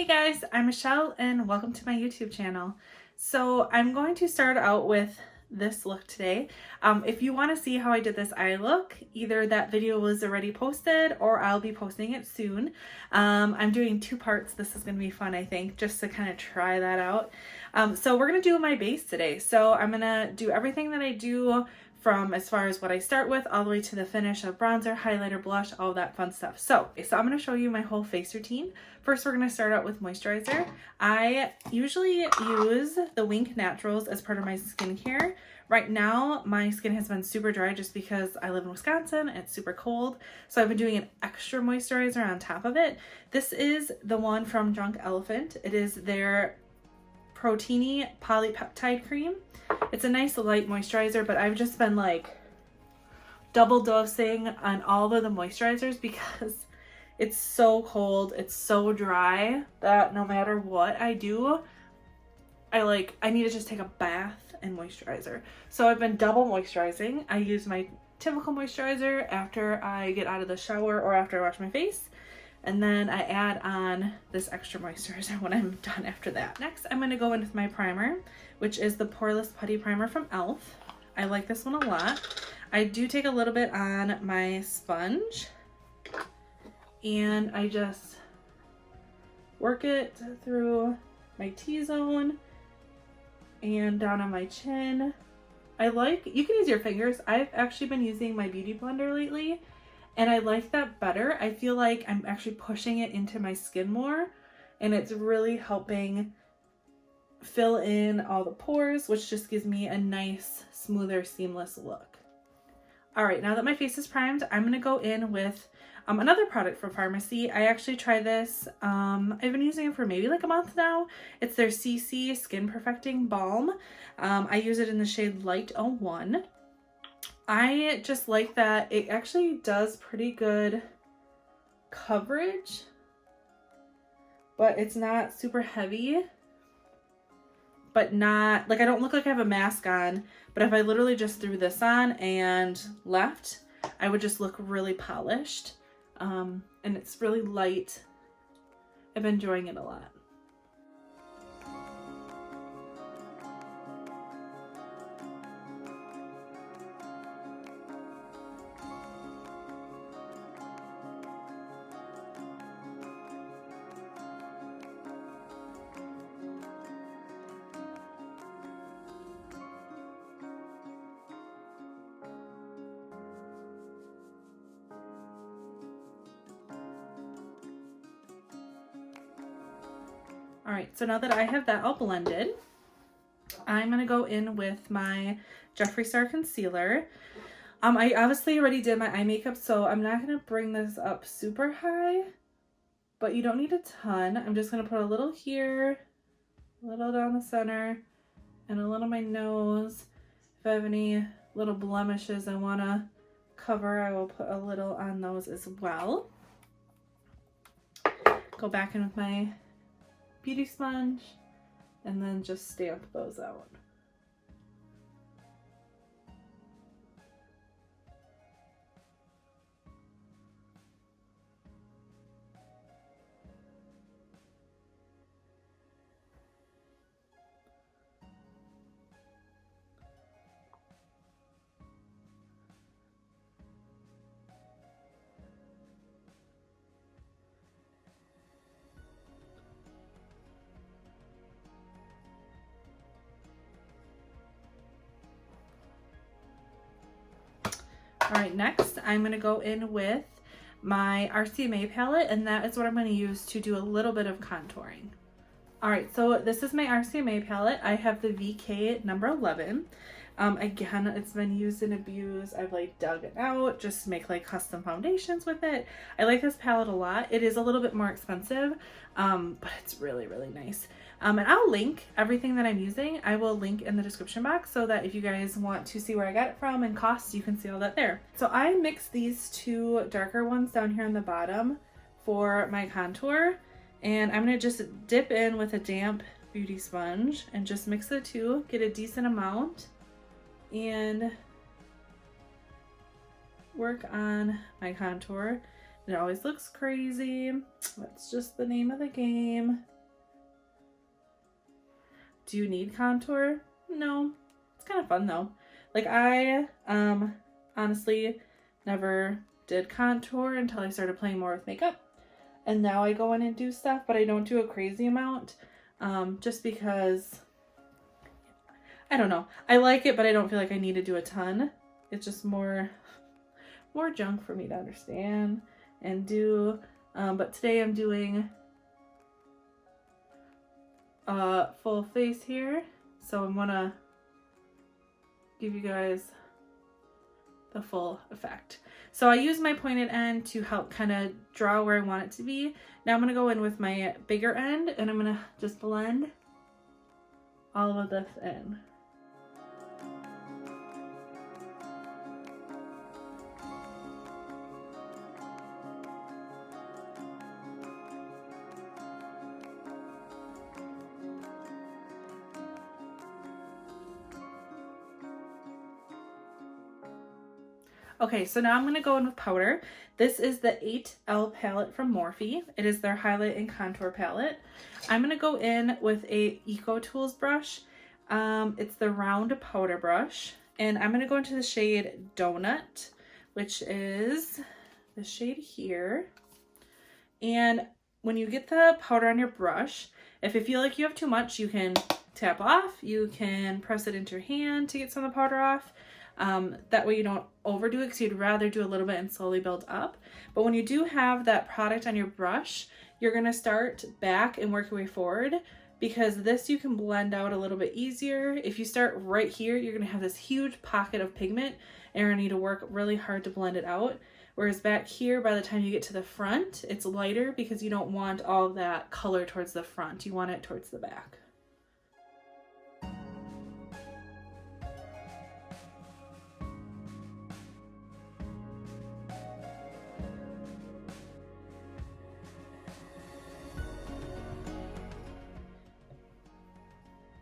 Hey guys, I'm Michelle and welcome to my YouTube channel. So I'm going to start out with this look today. If you want to see how I did this eye look, either that video was already posted or I'll be posting it soon. I'm doing two parts. This is going to be fun, I think, just to kind of try that out. So we're going to do my base today. So I'm going to do everything that I do from as far as what I start with all the way to the finish of bronzer, highlighter, blush, all that fun stuff. So I'm going to show you my whole face routine. First, we're going to start out with moisturizer. I usually use the Wink Naturals as part of my skincare. Right now, my skin has been super dry just because I live in Wisconsin. It's super cold. So I've been doing an extra moisturizer on top of it. This is the one from Drunk Elephant. It is their Protini Polypeptide Cream. It's a nice light moisturizer, but I've just been like double dosing on all of the moisturizers because it's so cold, it's so dry that no matter what I do, I need to just take a bath and moisturizer. So I've been double moisturizing. I use my typical moisturizer after I get out of the shower or after I wash my face. And then I add on this extra moisturizer when I'm done after that. Next, I'm going to go in with my primer, which is the Poreless Putty Primer from e.l.f. I like this one a lot. I do take a little bit on my sponge and I just work it through my T-zone and down on my chin. You can use your fingers. I've actually been using my Beauty Blender lately, and I like that better. I feel like I'm actually pushing it into my skin more, and it's really helping fill in all the pores, which just gives me a nice, smoother, seamless look. All right, now that my face is primed, I'm gonna go in with another product from Pharmacy. I actually tried this. I've been using it for maybe like a month now. It's their CC Skin Perfecting Balm. I use it in the shade Light 01. I just like that it actually does pretty good coverage, but it's not super heavy, but not like I don't look like I have a mask on, but if I literally just threw this on and left, I would just look really polished. And it's really light. I've been enjoying it a lot. All right, so now that I have that all blended, I'm gonna go in with my Jeffree Star concealer. I obviously already did my eye makeup, so I'm not gonna bring this up super high, but you don't need a ton. I'm just gonna put a little here, a little down the center, and a little on my nose. If I have any little blemishes I wanna cover, I will put a little on those as well. Go back in with my beauty sponge and then just stamp those out. All right, next I'm going to go in with my RCMA palette, and that is what I'm going to use to do a little bit of contouring. All right, so this is my RCMA palette. I have the VK number 11. Again, it's been used and abused. I've like dug it out just to make like custom foundations with it. I like this palette a lot. It is a little bit more expensive, but it's really, really nice. And I'll link everything that I'm using. I will link in the description box so that if you guys want to see where I got it from and costs, you can see all that there. So I mixed these two darker ones down here on the bottom for my contour. And I'm going to just dip in with a damp beauty sponge and just mix the two, get a decent amount, and work on my contour. It always looks crazy. That's just the name of the game. do you need contour? No. It's kind of fun though. Like I honestly never did contour until I started playing more with makeup. And now I go in and do stuff, but I don't do a crazy amount. Just because, I don't know. I like it, but I don't feel like I need to do a ton. It's just more junk for me to understand and do. But today I'm doing full face here. So I'm gonna give you guys the full effect. So I use my pointed end to help kind of draw where I want it to be. Now I'm gonna go in with my bigger end and I'm gonna just blend all of this in. Okay, so now I'm going to go in with powder. This is the 8L palette from Morphe. It is their highlight and contour palette. I'm going to go in with a Eco Tools brush. It's the round powder brush. And I'm going to go into the shade Donut, which is the shade here. And when you get the powder on your brush, if you feel like you have too much, you can tap off. You can press it into your hand to get some of the powder off. That way you don't overdo it because you'd rather do a little bit and slowly build up. But when you do have that product on your brush, you're going to start back and work your way forward, because this you can blend out a little bit easier. If you start right here, you're going to have this huge pocket of pigment and you're going to need to work really hard to blend it out. Whereas back here, by the time you get to the front, it's lighter because you don't want all of that color towards the front. You want it towards the back.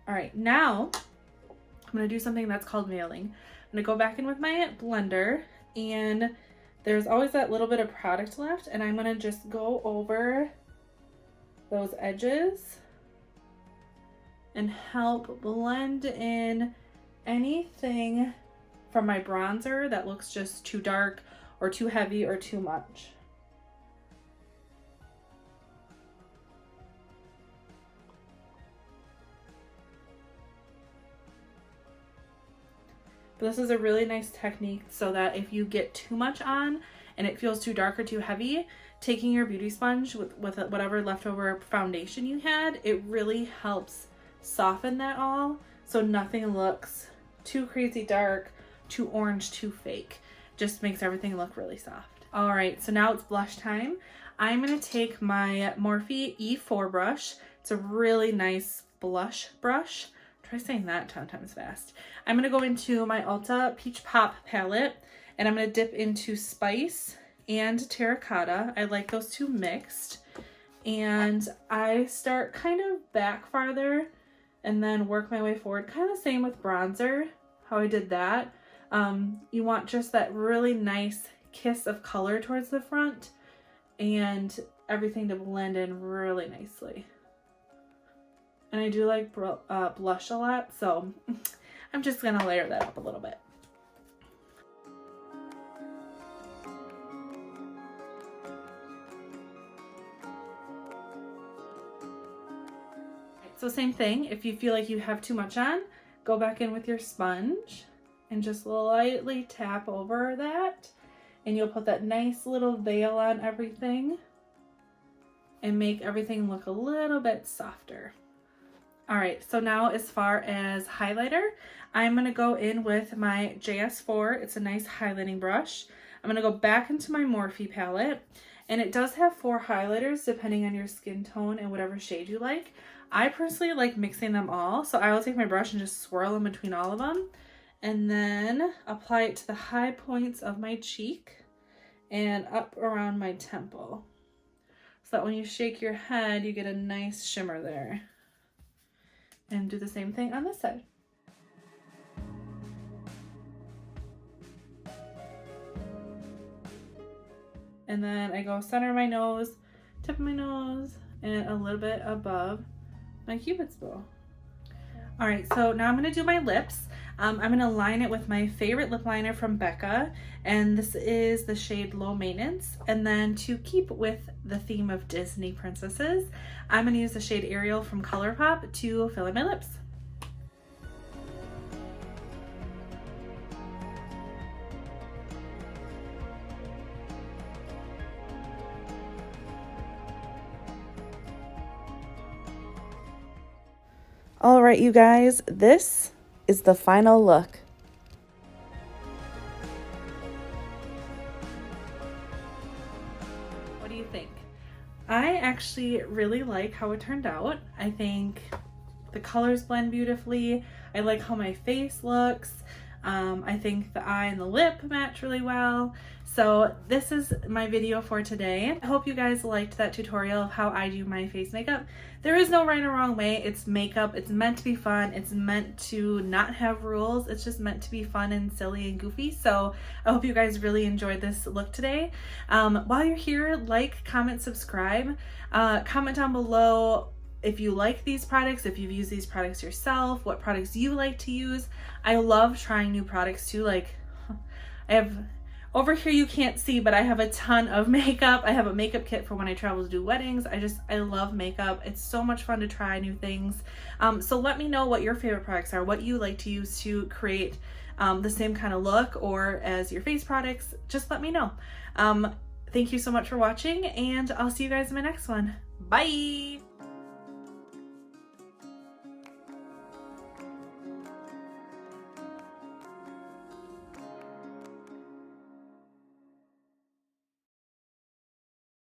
All right, now I'm gonna do something that's called veiling. I'm gonna go back in with my blender, and there's always that little bit of product left, and I'm gonna just go over those edges and help blend in anything from my bronzer that looks just too dark or too heavy or too much. But this is a really nice technique so that if you get too much on and it feels too dark or too heavy, taking your beauty sponge with whatever leftover foundation you had, it really helps soften that all so nothing looks too crazy dark, too orange, too fake. Just makes everything look really soft. All right, so now it's blush time. I'm gonna take my Morphe E4 brush. It's a really nice blush brush. Try saying that 10 times fast. I'm going to go into my Ulta Peach Pop palette, and I'm going to dip into Spice and Terracotta. I like those two mixed. And I start kind of back farther and then work my way forward. Kind of the same with bronzer, how I did that. You want just that really nice kiss of color towards the front and everything to blend in really nicely. And I do like blush a lot, so I'm just gonna layer that up a little bit. So same thing, if you feel like you have too much on, go back in with your sponge and just lightly tap over that, and you'll put that nice little veil on everything and make everything look a little bit softer. All right, so now as far as highlighter, I'm gonna go in with my JS4. It's a nice highlighting brush. I'm gonna go back into my Morphe palette, and it does have 4 highlighters depending on your skin tone and whatever shade you like. I personally like mixing them all, so I will take my brush and just swirl them between all of them, and then apply it to the high points of my cheek and up around my temple, so that when you shake your head, you get a nice shimmer there. And do the same thing on this side. And then I go center of my nose, tip of my nose, and a little bit above my Cupid's bow. All right, so now I'm gonna do my lips. I'm gonna line it with my favorite lip liner from Becca, and this is the shade Low Maintenance. And then to keep with the theme of Disney princesses, I'm gonna use the shade Ariel from ColourPop to fill in my lips. All right, you guys, this is the final look. What do you think? I actually really like how it turned out. I think the colors blend beautifully. I like how my face looks. I think the eye and the lip match really well. So this is my video for today. I hope you guys liked that tutorial of how I do my face makeup. There is no right or wrong way. It's makeup. It's meant to be fun. It's meant to not have rules. It's just meant to be fun and silly and goofy. So I hope you guys really enjoyed this look today. While you're here, like, comment, subscribe. Comment down below if you like these products, if you've used these products yourself, what products you like to use. I love trying new products too. Like, I have, over here you can't see, but I have a ton of makeup. I have a makeup kit for when I travel to do weddings. I love makeup. It's so much fun to try new things. So let me know what your favorite products are, what you like to use to create the same kind of look or as your face products. Just let me know. Thank you so much for watching, and I'll see you guys in my next one. Bye!